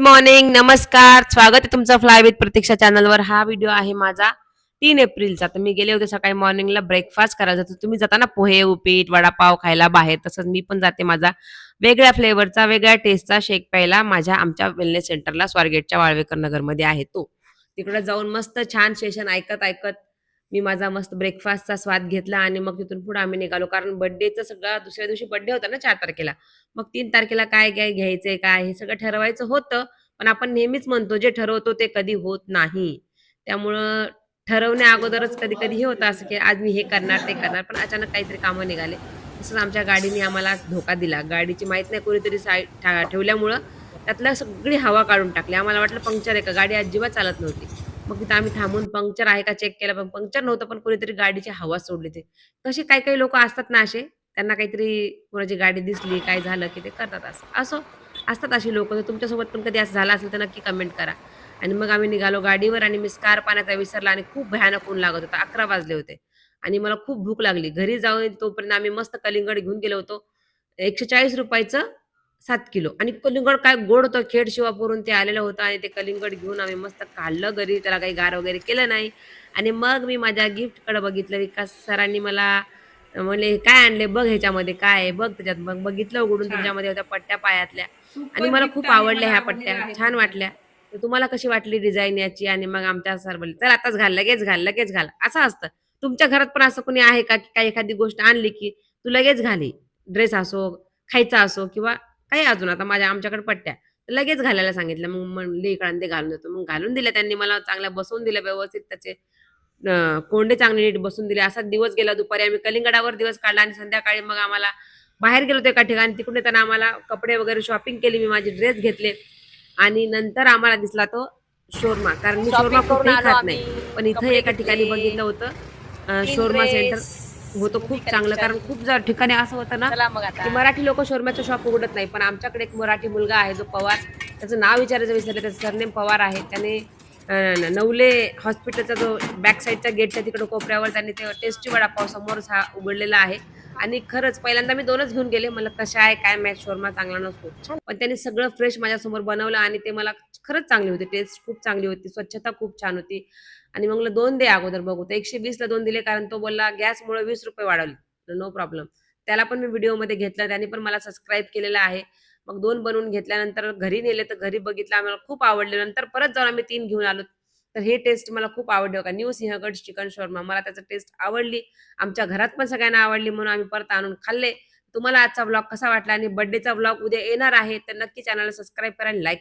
Morning, नमस्कार. स्वागत आहे तुमचं फ्लाय विथ प्रतीक्षा चॅनलवर. हा व्हिडिओ आहे माझा 3 एप्रिलचा. तर मी गेले होते सकाळी मॉर्निंगला ब्रेकफास्ट करायला. तर तुम्ही जाताना पोहे, उपीट, वडापाव खायला बाहेर, तसंच मी पण जाते माझा वेगळ्या फ्लेवरचा, वेगळ्या टेस्टचा शेक प्यायला आमच्या वेलनेस सेंटरला स्वारगेटच्या वाळवेकर नगरमध्ये आहे तो. तिकडे जाऊन मस्त छान सेशन ऐकत मी माझा मस्त ब्रेकफास्टचा स्वाद घेतला आणि मग तिथून पुढे आम्ही निघालो. कारण बर्थडेचा सगळा दुसऱ्या दिवशी बर्थडे होता ना 4 तारखेला. मग 3 तारखेला काय काय घ्यायचंय, काय हे सगळं ठरवायचं होतं. पण आपण नेहमीच म्हणतो जे ठरवतो ते कधी होत नाही. त्यामुळं ठरवण्या अगोदरच कधी-कधी हे होतं असं, की आज मी हे करणार, ते करणार. पण अचानक काहीतरी कामं निघाले. तसंच आमच्या गाडीने आम्हाला धोका दिला. गाडीची माहीत नाही कोणीतरी ठेवल्यामुळं त्यातलं सगळी हवा काढून टाकली. आम्हाला वाटलं पंक्चर आहे का? गाडी अजिबात चालत नव्हती. मग तिथं आम्ही थांबून पंक्चर आहे का चेक केलं, पण पंक्चर नव्हतं, पण कोणीतरी गाडीची हवा सोडली ते. तसे काही-काही लोकं असतात ना असे, त्यांना काहीतरी कोणाची गाडी दिसली, काय झालं, की ते करतात असं. असो, असतात अशी लोकं. तर तुमच्यासोबत पण कधी असं झालं असेल तर नक्की कमेंट करा. आणि मग आम्ही निघालो गाडीवर आणि मी स्कार्फ आणायचा विसरला आणि खूप भयानक ऊन लागत होतं. 11 वाजले होते आणि मला खूप भूक लागली. घरी जाऊन तोपर्यंत आम्ही मस्त कलिंगड घेऊन गेलो होतो. ₹140चं 7 किलो आणि कलिंगड काय गोड होतं. खेड शिवापूरहून ते आलेलं होतं आणि ते कलिंगड घेऊन आम्ही मस्त काढलं घरी. त्याला काही गार वगैरे केलं नाही आणि मग मी माझ्या गिफ्टकडे बघितलं. विकास सरांनी मला म्हणले, "काय आणले? बघ ह्याच्यामध्ये काय आहे? बघ त्याच्यात." मग बघितलं उघडून छान. त्याच्यामध्ये होत्या पट्ट्या पायातल्या आणि सुपर मला गिफ्ट खूप आहे. आवडल्या मला ह्या पट्ट्या. आवडलेलं आहे छान तुमचं. वाटल्या. तर तुम्हाला कशी वाटली डिझाइन याची? आणि मग आमच्या सर बोलले, "चल आताच घाल, लगेच घाल, लगेच घाल." असं असतं. तुमच्या घरात पण असं कोणी आहे का, की काही एखादी गोष्ट आणली, की तू लगेच घाल ड्रेस असो, खायचा असो किंवा काही अजून आता आमच्याकडे पट्ट्या. तर लगेच घालायला सांगितलं. मग म्हणली इकडं ते घालून देतो. मग घालून दिल्या त्यांनी मला चांगल्या बसवून दिल्या व्यवस्थित त्याचे कोंडे चांगले नीट बसून दिले. असाच दिवस गेला. दुपारी आम्ही कलिंगडावर दिवस काढला आणि संध्याकाळी मग आम्हाला बाहेर गेलो होतो एका ठिकाणी. तिकडून येताना आम्हाला कपडे वगैरे शॉपिंग केली. मी माझे ड्रेस घेतले आणि नंतर आम्हाला दिसला तो शोरमा. कारण मी शोरमा शॉपिंग करून कुठेही आलो खात नाही. आम्ही. पण इथं कपडे एका घेतले, ठिकाणी बघितलं होतं 3 शोरमा सेंटर ड्रेस, होतं मुली खूप चांगलं. कारण कलेक्शन. खूप ठिकाणी असं होतं ना, चला मग की आता. मराठी लोकं शोरम्याचं शॉप उघडत नाही. पण आमच्याकडे एक मराठी मुलगा आहे जो पवार. त्याचं नाव विचारायचं विसरले. त्याचं सरनेम पवार आहे. त्याने नवले हॉस्पिटलचा जो बॅक साईडच्या गेटच्या तिकडं कोपऱ्यावर त्यांनी ते टेस्टी वडापाव समोरच हा उघडलेला आहे. आणि खरंच पहिल्यांदा मी 2च घेऊन गेले. म्हणलं कशा आहे, काय माहीत शोरमा चांगला नसतो. पण त्यांनी सगळं फ्रेश माझ्यासमोर बनवलं आणि ते मला खरंच चांगली होती. टेस्ट खूप चांगली होती. स्वच्छता खूप छान होती. आणि मग म्हणलं 2 दे अगोदर बघू. तर 120ला 2 दिले कारण तो बोलला गॅसमुळे ₹20 वाढवले. No problem. त्याला पण मी व्हिडिओमध्ये घेतलं. त्याने पण मला सबस्क्राईब केलेलं आहे. मग 2 बनवून घेतल्यानंतर घरी नेले तर घरी बघितलं आम्हाला खूप आवडले. नंतर परत जाऊन आम्ही 3 घेऊन आलो. तर हे टेस्ट मला खूप आवडली बघा. New Sinhagad chicken shawarma. मला त्याची टेस्ट आवडली. आमच्या घरात पण सगळ्यांना आवडली म्हणून आम्ही परत आणून खाल्ले. तुम्हाला आजचा व्लॉग कसा वाटला आणि बर्थडेचा व्लॉग उद्या येणार आहे. तर नक्की चॅनलला सबस्क्राईब करा आणि लाईक